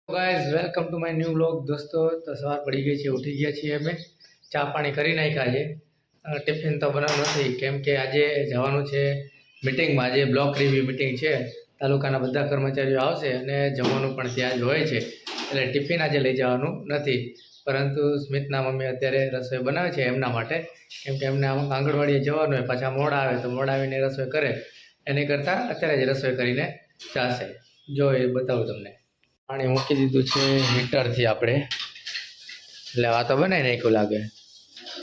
Guys welcome to my new vlog દોસ્તો. તો સવાર પડી ગઈ છે, ઉઠી ગયા છીએ અમે, ચા પાણી કરી નાખ્યા છે. ટિફિન તો બનાવવાનું નથી કેમ કે આજે જવાનું છે મિટિંગમાં. આજે બ્લોક રિવ્યુ મિટિંગ છે, તાલુકાના બધા કર્મચારીઓ આવશે અને જમવાનું પણ ત્યાં જ હોય છે, એટલે ટિફિન આજે લઈ જવાનું નથી. પરંતુ સ્મિતના મમ્મી અત્યારે રસોઈ બનાવે છે એમના માટે, કેમ કે એમને આંગણવાડીએ જવાનું હોય, પાછા મોડા આવે તો મોડા આવીને રસોઈ કરે, એની કરતાં અત્યારે જ રસોઈ કરીને જાશે. જો એ બતાવું તમને. પાણી મૂકી દીધું છે હીટરથી આપણે, એટલે આ તો બનાવી નાખ્યું લાગે.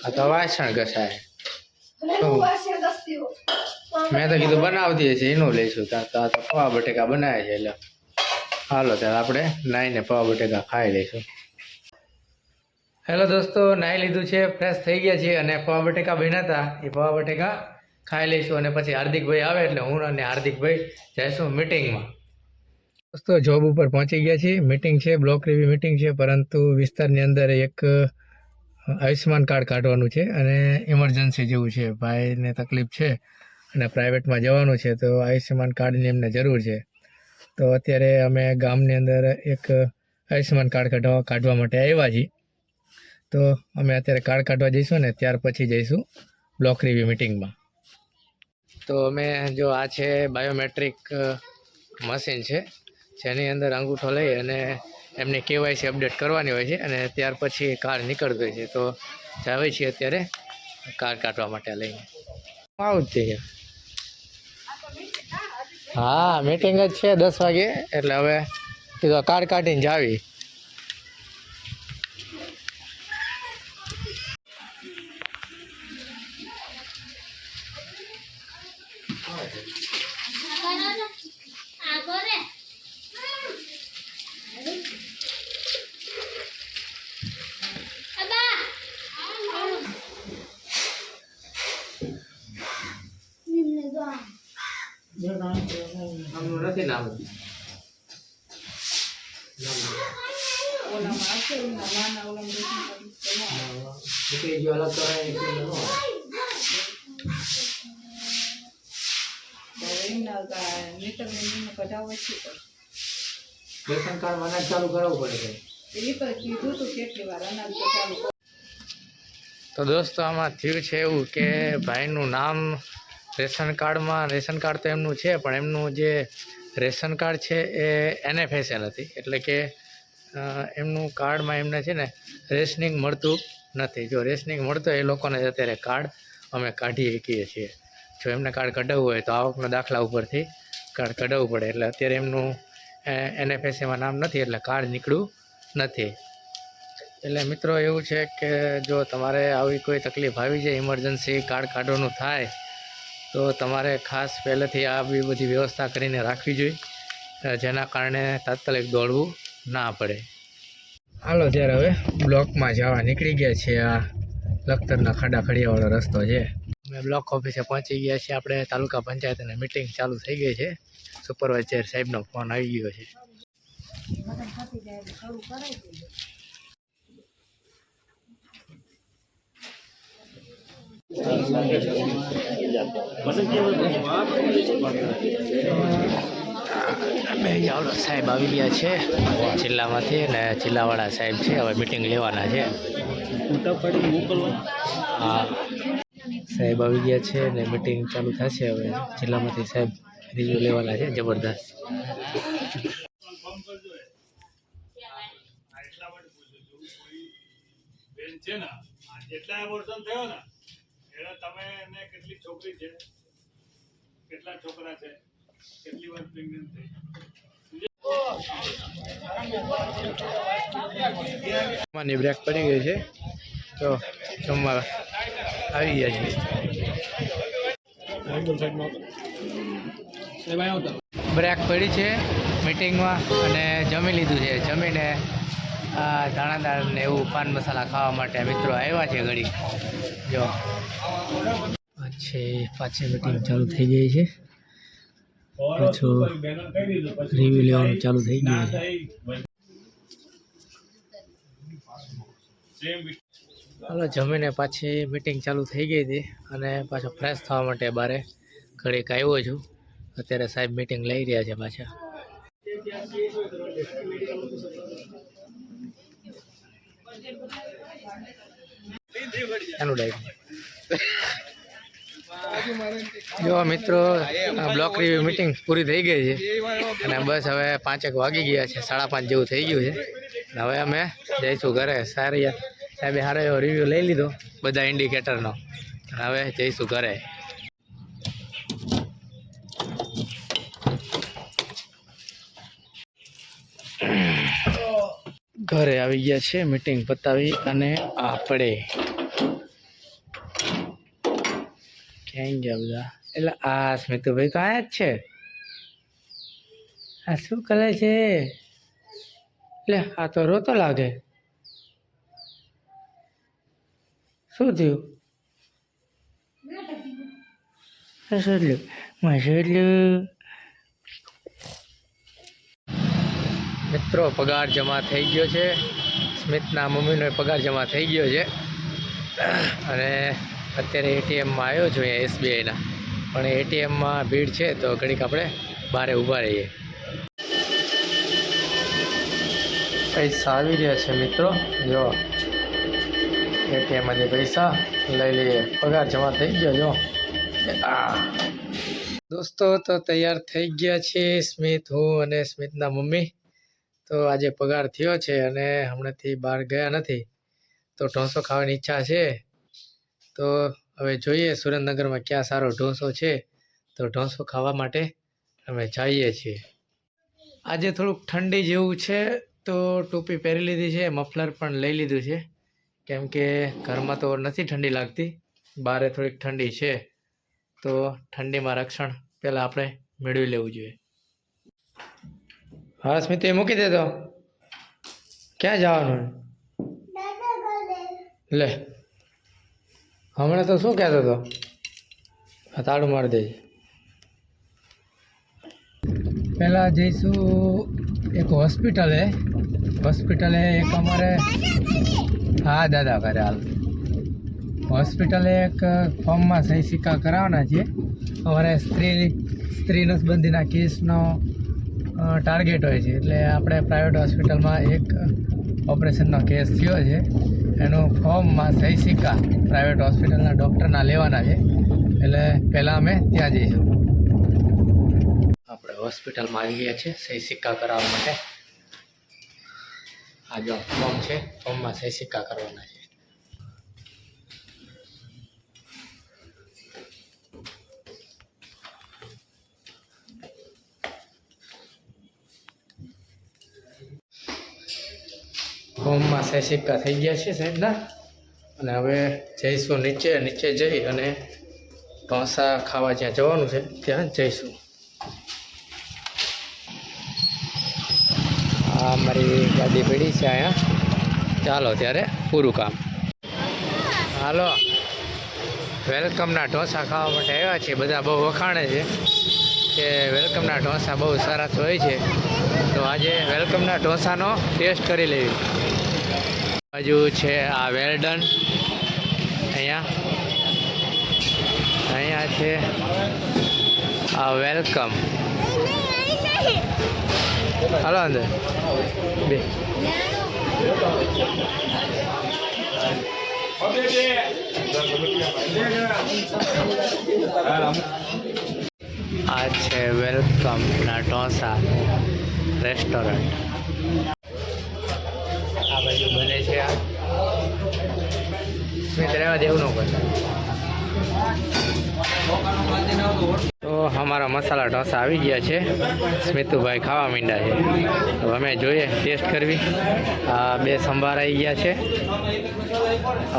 આ તો વાસણ ઘસાય. મેં તો કીધું બનાવતી છે એનું લઈશું. ત્યાં તો આ તો પૌવા બટેકા બનાવે છે, એટલે હાલો ત્યારે આપણે નાહીને પૌવા બટેકા ખાઈ લઈશું. હેલો દોસ્તો, નાહી લીધું છે, ફ્રેશ થઈ ગયા છીએ અને પૌવા બટેકા બન્યા હતા, એ પૌવા બટેકા ખાઈ લઈશું. અને પછી હાર્દિકભાઈ આવે એટલે હું અને હાર્દિકભાઈ જઈશું મિટિંગમાં. દોસ્તો જોબ ઉપર પહોંચી ગયા છીએ. મિટિંગ છે, બ્લોક રિવ્યુ મિટિંગ છે, પરંતુ વિસ્તારની અંદર એક આયુષ્યમાન કાર્ડ કાઢવાનું છે અને ઇમરજન્સી જેવું છે. ભાઈને તકલીફ છે અને પ્રાઇવેટમાં જવાનું છે, તો આયુષ્યમાન કાર્ડની એમને જરૂર છે. તો અત્યારે અમે ગામની અંદર એક આયુષ્યમાન કાર્ડ કાઢવા માટે આવ્યા છીએ. તો અમે અત્યારે કાર્ડ કાઢવા જઈશું ને ત્યાર પછી જઈશું બ્લોક રિવ્યુ મિટિંગમાં. તો અમે જો આ છે બાયોમેટ્રિક મશીન છે, જેની અંદર અંગૂઠો લઈ અને એમને કેવાયસી અપડેટ કરવાની હોય છે અને ત્યાર પછી કાર્ડ નીકળતું હોય છે. તો જાવે છીએ અત્યારે કાર્ડ કાઢવા માટે લઈને. આવું જ છે. હા, મીટિંગ જ છે 10 વાગે, એટલે હવે કીધું કાર્ડ કાઢીને જાવી. નથી નામ રેશન કાર્ડ અનાજ ચાલુ કરાવવું પડે. તો દોસ્તો આમાં થયું છે એવું કે ભાઈનું નામ રેશન કાર્ડ તો એમનું છે, પણ એમનું જે રેશન કાર્ડ છે એ NFSL હતી, એટલે કે એમનું કાર્ડમાં એમને છે ને રેશનિંગ મળતું નથી. જો રેશનિંગ મળતું એ લોકોને અત્યારે કાર્ડ અમે કાઢી શકીએ છીએ. જો એમને કાર્ડ કઢાવવું હોય તો આવકના દાખલા ઉપરથી કાર્ડ કઢાવવું પડે, એટલે અત્યારે એમનું NFSLમાં નામ નથી, એટલે કાર્ડ નીકળ્યું નથી. એટલે મિત્રો એવું છે કે જો તમારે આવી કોઈ તકલીફ આવી જાય, ઇમરજન્સી કાર્ડ કાઢવાનું થાય, તો તમારે ખાસ પહેલેથી આવી બધી વ્યવસ્થા કરીને રાખવી જોઈએ, જેના કારણે તાત્કાલિક દોડવું ના પડે. હાલો ત્યારે હવે બ્લોકમાં જવા નીકળી ગયા છે. આ લખતરના ખાડા ખડિયાવાળો રસ્તો છે. અમે બ્લોક ઓફિસે પહોંચી ગયા છીએ. આપણે તાલુકા પંચાયતની મિટિંગ ચાલુ થઈ ગઈ છે. સુપરવાઇઝર સાહેબનો ફોન આવી ગયો છે. સાહેબ આવી ગયા છે જિલ્લામાંથી, અને જિલ્લાવાળા સાહેબ છે, હવે મિટિંગ લેવાના છે. હા, સાહેબ આવી ગયા છે ને મિટિંગ ચાલુ થશે. હવે જિલ્લામાંથી સાહેબ રિવ્યુ લેવાના છે જબરદસ્ત. કેટલી છોકરી છે, કેટલા છોકરા છે, કેટલી વાર પ્રેગ્નન્ટ થઈ. ની બ્રેક પડી ગઈ છે, તો જમવા આવી ગયા છે. બ્રેક પડી છે મિટિંગમાં અને જમી લીધું છે. જમીને દાણાદાર ને એવું પાન મસાલા ખાવા માટે મિત્રો આવ્યા છે ઘડી. જો પાછી મિટિંગ ચાલુ થઈ ગઈ છે, પાછું રિવ્યુ લેવાનું ચાલુ થઈ ગયું છે. હાલો જમીને પાછી મિટિંગ ચાલુ થઈ ગઈ હતી અને પાછો ફ્રેશ થવા માટે બારે ઘડીક આવ્યો છું. અત્યારે સાહેબ મિટિંગ લઈ રહ્યા છે પાછા. એનું ડાય જો મિત્રો બ્લોક રિવ્યુ મીટિંગ પૂરી થઈ ગઈ છે અને બસ હવે 5 વાગી ગયા છે, 5:30 જેવું થઈ ગયું છે. હવે અમે જઈશું ઘરે. સાહેબે સારો એવો રિવ્યુ લઈ લીધો બધા ઇન્ડિકેટરનો. હવે જઈશું ઘરે. ઘરે આવી ગયા છે મીટિંગ પતાવી અને આપણે ક્યાં ગયા બધા? એટલે આ સ્મિતુભાઈ તો આયા જ છે. આ શું કરે છે? એટલે આ તો રોતો લાગે. શું થયું? મિત્રો પગાર જમા થઈ ગયો છે. સ્મિતના મમ્મીનો પગાર જમા થઈ ગયો છે અને અત્યારે એટીએમમાં આવ્યો છું અહીંયા એસબીઆઈના. પણ એટીએમમાં ભીડ છે તો ઘડીક આપણે બહાર ઊભા રહીએ. પૈસા આવી રહ્યા છે મિત્રો, જો એટીએમમાંથી પૈસા લઈ લઈએ. પગાર જમા થઈ ગયો. જો દોસ્તો તો તૈયાર થઈ ગયા છે સ્મિત, હું અને સ્મિતના મમ્મી. તો આજે પગાર થયો છે અને હમણાંથી બહાર ગયા નથી, તો ઢોસો ખાવાની ઈચ્છા છે. તો હવે જોઈએ સુરેન્દ્રનગરમાં ક્યાં સારો ઢોસો છે, તો ઢોસો ખાવા માટે અમે જઈએ છીએ. આજે થોડુંક ઠંડી જેવું છે તો ટોપી પહેરી લીધી છે, મફલર પણ લઈ લીધું છે, કેમ કે ઘરમાં તો નથી ઠંડી લાગતી, બહારે થોડીક ઠંડી છે. તો ઠંડીમાં રક્ષણ પહેલાં આપણે મેળવી લેવું જોઈએ. હા સ્મિત, એ મૂકી દેતો. ક્યાં જવાનું? લે હમણાં તો શું કહેતો હતો? તાળું મારી દેજે. પહેલાં જઈશું એક હોસ્પિટલે એક અમારે, હા દાદા ઘરે હાલ. હોસ્પિટલે એક ફોર્મમાં સહી સિક્કા કરાવવાના છે. અમારે સ્ત્રી નસબંધીના કેસનો ટાર્ગેટ હોય છે, એટલે આપણે પ્રાઇવેટ હોસ્પિટલમાં એક ઓપરેશનનો કેસ થયો છે, એનું ફોર્મમાં સહી સિક્કા પ્રાઇવેટ હોસ્પિટલના ડૉક્ટરના લેવાના છે. એટલે પહેલાં અમે ત્યાં જઈશું. આપણે હોસ્પિટલમાં આવી ગયા છે સહી સિક્કા કરાવવા માટે. આ જો ફોર્મ છે, ફોર્મમાં સહી સિક્કા કરવાના છે. ફોર્મમાં સહી સિક્કા થઈ ગયા છે સાહેબના, અને હવે જઈશું નીચે જઈ અને ઢોસા ખાવા જ્યાં જવાનું છે ત્યાં જઈશું. આ મારી ગાડી પડી છે અહીંયા. ચાલો ત્યારે પૂરું કામ. હાલો, વેલકમના ઢોસા ખાવા માટે આવ્યા છીએ. બધા બહુ વખાણે છે કે વેલકમના ઢોસા બહુ સરસ હોય છે, તો આજે વેલકમના ઢોસાનો ટેસ્ટ કરી લેવી. બાજુ છે આ વેલડન, અહીંયા છે આ વેલકમ. હાલો અંદર બે. આ છે વેલકમના ઢોસા રેસ્ટોરન્ટ. આ બાજુ બને છે. આ સ્મિત રહેવા દેવું ન કરતા. તો અમારા મસાલા ઢોસા આવી ગયા છે. સ્મિતુભાઈ ખાવા માંડ્યા છે, તો અમે જોઈએ ટેસ્ટ કરવી. આ 2 સંભાર આવી ગયા છે,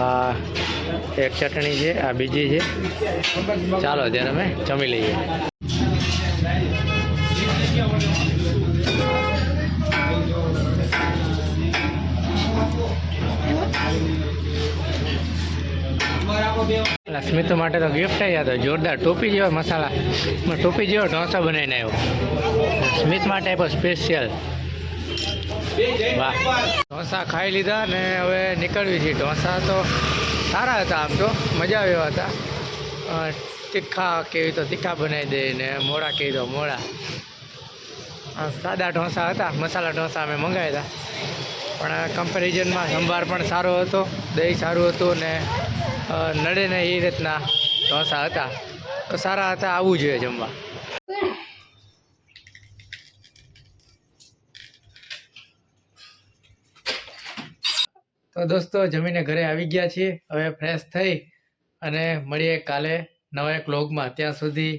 આ એક ચટણી છે, આ બીજી છે. ચાલો ત્યારે અમે જમી લઈએ. સ્મિતુ માટે તો ગિફ્ટ આવી હતો જોરદાર. ટોપી જેવા મસાલા, ટોપી જેવો ઢોસા બનાવીને આવ્યો. સ્મિત માટે આપ્યો સ્પેશિયલ. વાહ, ઢોસા ખાઈ લીધા ને હવે નીકળવી છે. ઢોસા તો સારા હતા, આમ તો મજા આવ્યા હતા. તીખા કેવી તો તીખા બનાવી દે ને મોડા કેવી તો મોડા. સાદા ઢોસા હતા, મસાલા ઢોસા અમે મંગાવ્યા હતા, પણ કમ્પેરિઝનમાં સંભાર પણ સારો હતો, દહીં સારું હતું ને નડે ને એ રીતના ઢોસા હતા, તો સારા હતા, આવવું જોઈએ જમવા. તો દોસ્તો જમીને ઘરે આવી ગયા છીએ, હવે ફ્રેશ થઈ અને મળીએ કાલે નવા એક વ્લોગમાં. ત્યાં સુધી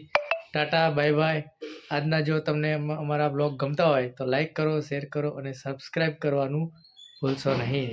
ટાટા, બાય બાય. આજના જો તમને અમારા બ્લોગ ગમતા હોય તો લાઈક કરો, શેર કરો અને સબસ્ક્રાઈબ કરવાનું ભૂલશો નહીં.